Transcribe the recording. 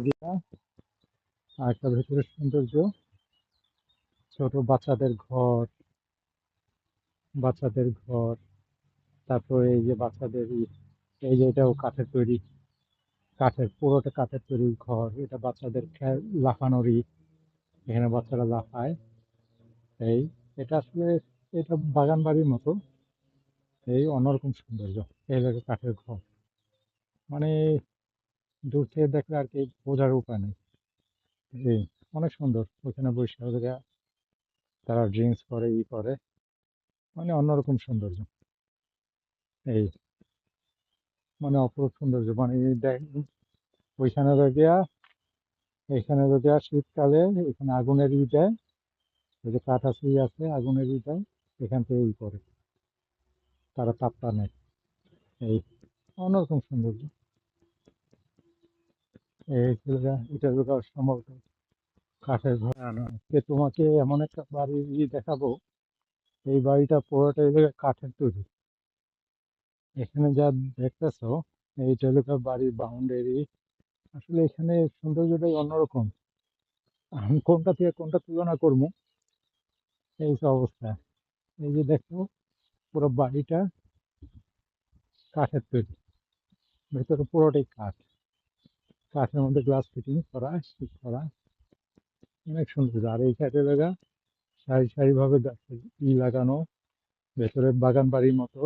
গিয়া আর একটা ভেতরের সৌন্দর্য, ছোট বাচ্চাদের ঘর, তারপরে এই যে এই যে এটাও পুরোটা কাঠের তৈরি ঘর, এটা লাফানোরই, এখানে বাচ্চারা লাফায়। এই এটা আসলে এটা বাগান বাড়ির মতো, এই অন্যরকম সৌন্দর্য। এই লাগে কাঠের ঘর, মানে দূর থেকে দেখলে আর কি বোঝার উপায় নেই। এই অনেক সুন্দর, ওখানে বসে ওরা তারা ড্রিঙ্কস করে, করে, মানে অন্যরকম সৌন্দর্য। এই মানে অপরূপ সৌন্দর্য, মানে ওইখানে গিয়া শীতকালে এখানে আগুনের দেয়, ওই যে কাঠ আছে আগুনের দেয়, এখান থেকে করে তারা তাপটা নেয়। এই অন্যরকম সৌন্দর্য। এটা সম্ভবত কাঠের ঘর আনা। আজকে তোমাকে এমন একটা বাড়ি দেখাবো, এই বাড়িটা পুরোটা এই জায়গায় কাঠের তৈরি। এখানে যা দেখতেছো, এইটা হলো বাড়ির বাউন্ডারি। আসলে এখানে সৌন্দর্যটাই অন্যরকম। আমি কোনটা থেকে কোনটা তুলনা করবো, এই তো অবস্থা। এই যে দেখো, পুরো বাড়িটা কাঠের তৈরি, ভেতরে পুরোটাই কাঠের মধ্যে গ্লাস ফিটিং করা, অনেক সুন্দর। আর এই সাইডে সারি সারি ভাবে গাছের লাগানো, ভেতরে বাগান বাড়ির মতো।